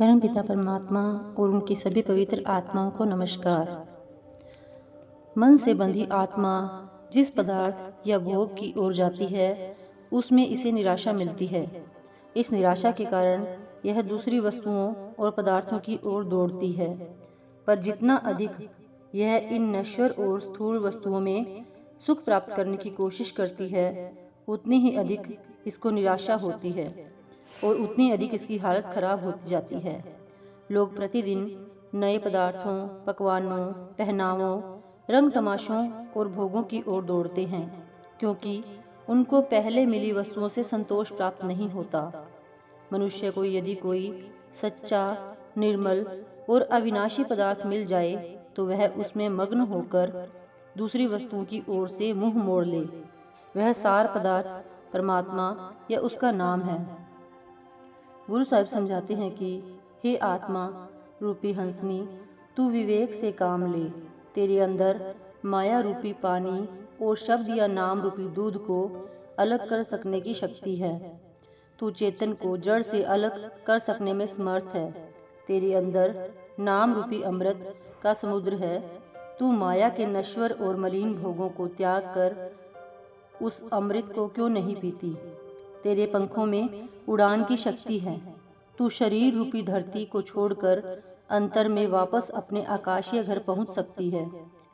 परमपिता परमात्मा और उनकी सभी पवित्र आत्माओं को नमस्कार। मन से बंधी आत्मा जिस पदार्थ या भोग की ओर जाती है उसमें इसे निराशा मिलती है। इस निराशा के कारण यह दूसरी वस्तुओं और पदार्थों की ओर दौड़ती है, पर जितना अधिक यह इन नश्वर और स्थूल वस्तुओं में सुख प्राप्त करने की कोशिश करती है, उतनी ही अधिक इसको निराशा होती है और उतनी अधिक इसकी हालत खराब होती जाती है। लोग प्रतिदिन नए पदार्थों, पकवानों, पहनावों, रंग तमाशों और भोगों की ओर दौड़ते हैं, क्योंकि उनको पहले मिली वस्तुओं से संतोष प्राप्त नहीं होता। मनुष्य को यदि कोई सच्चा, निर्मल और अविनाशी पदार्थ मिल जाए तो वह उसमें मग्न होकर दूसरी वस्तुओं की ओर से मुंह मोड़ ले। वह सार पदार्थ परमात्मा या उसका नाम है। गुरु साहिब समझाते हैं कि हे आत्मा रूपी हंसनी, तू विवेक से काम ले। तेरे अंदर माया रूपी पानी और शब्द या नाम रूपी दूध को अलग कर सकने की शक्ति है। तू चेतन को जड़ से अलग कर सकने में समर्थ है। तेरे अंदर नाम रूपी अमृत का समुद्र है। तू माया के नश्वर और मलिन भोगों को त्याग कर उस अमृत को क्यों नहीं पीती? तेरे पंखों में उड़ान की शक्ति है। तू शरीर रूपी धरती को छोड़कर अंतर में वापस अपने आकाशीय घर पहुंच सकती है।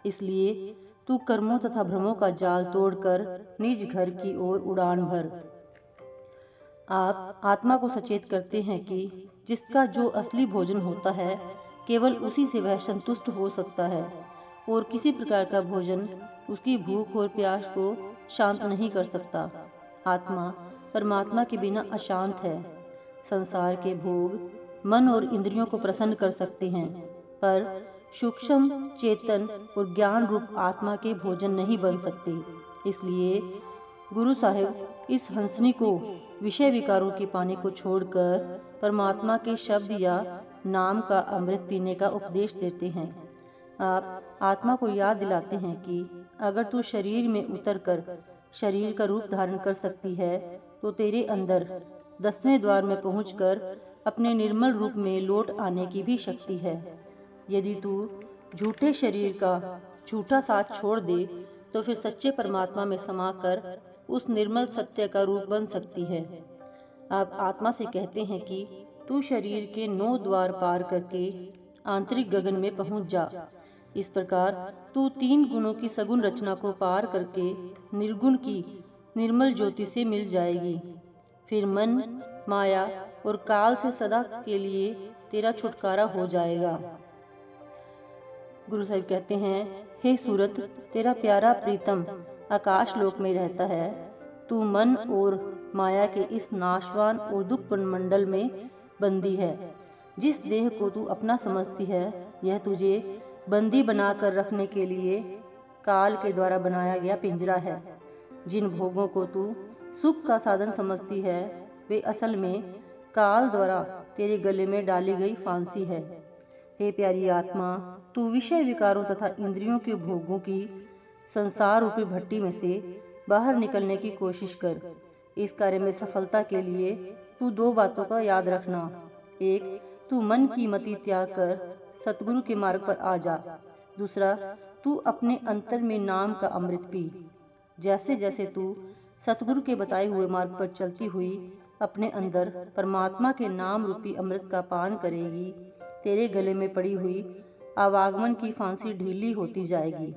इसलिए तू कर्मों तथा भ्रमों का जाल तोड़कर निज घर की ओर उड़ान भर। आप आत्मा को सचेत करते हैं कि जिसका जो असली भोजन होता है केवल उसी से वह संतुष्ट हो सकता है, और किसी प्रकार का भोजन उसकी भूख और प्यास को शांत नहीं कर सकता। आत्मा परमात्मा के बिना अशांत है। संसार के भोग मन और इंद्रियों को प्रसन्न कर सकते हैं, पर सूक्ष्म, चेतन और ज्ञान रूप आत्मा के भोजन नहीं बन सकते। इसलिए गुरु साहिब इस हंसनी को विषय विकारों के पानी को छोड़कर परमात्मा के शब्द या नाम का अमृत पीने का उपदेश देते हैं। आप आत्मा को याद दिलाते हैं कि अगर तू शरीर में उतरकर शरीर का रूप धारण कर सकती है तो तेरे अंदर 10वें द्वार में पहुंचकर अपने निर्मल रूप में लौट आने की भी शक्ति है। यदि तू झूठे शरीर का झूठा साथ छोड़ दे तो फिर सच्चे परमात्मा में समाकर उस निर्मल सत्य का रूप बन सकती है। आप आत्मा से कहते हैं कि तू शरीर के 9 द्वार पार करके आंतरिक गगन में पहुंच जा। इस प्रकार तू 3 गुणों की सगुण रचना को पार करके निर्गुण की निर्मल ज्योति से मिल जाएगी। फिर मन, माया और काल से सदा के लिए तेरा छुटकारा हो जाएगा। गुरु साहिब कहते हैं, हे सूरत, तेरा प्यारा प्रीतम आकाश लोक में रहता है। तू मन और माया के इस नाशवान और दुखपूर्ण मंडल में बंदी है। जिस देह को तू अपना समझती है यह तुझे बंदी बनाकर रखने के लिए काल के द्वारा बनाया गया पिंजरा है। जिन भोगों को तू सुख का साधन समझती है वे असल में काल द्वारा तेरे गले में डाली गई फांसी है। हे प्यारी आत्मा, तू विषय विकारों तथा इंद्रियों के भोगों की संसार रूपी भट्टी में से बाहर निकलने की कोशिश कर। इस कार्य में सफलता के लिए तू 2 बातों का याद रखना। एक, तू मन की मति त्याग कर सतगुरु के मार्ग पर आ जा। दूसरा, तू अपने अंतर में नाम का अमृत पी। जैसे जैसे तू सतगुरु के बताए हुए मार्ग पर चलती हुई अपने अंदर परमात्मा के नाम रूपी अमृत का पान करेगी, तेरे गले में पड़ी हुई आवागमन की फांसी ढीली होती जाएगी।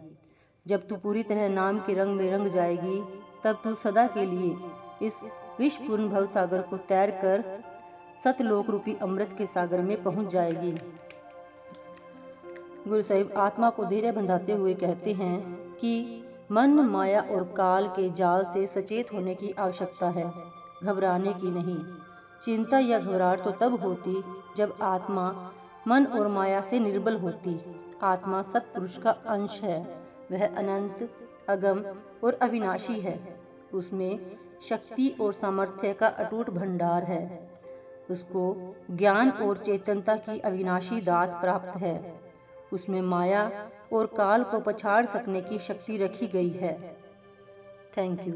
जब तू पूरी तरह नाम के रंग में रंग जाएगी तब तू सदा के लिए इस विषपूर्ण भव सागर को तैर कर सतलोक रूपी अमृत के सागर में पहुंच जाएगी। गुरु साहिब आत्मा को धैर्य बंधाते हुए कहते हैं कि मन, माया और काल के जाल से सचेत होने की आवश्यकता है, घबराने की नहीं। चिंता या घबराहट तो तब होती जब आत्मा मन और माया से निर्बल होती। आत्मा सत्पुरुष का अंश है। वह अनंत, अगम और अविनाशी है। उसमें शक्ति और सामर्थ्य का अटूट भंडार है। उसको ज्ञान और चेतनता की अविनाशी दात प्राप्त है। उसमें माया और काल को पछाड़ सकने की शक्ति रखी गई है। Thank you.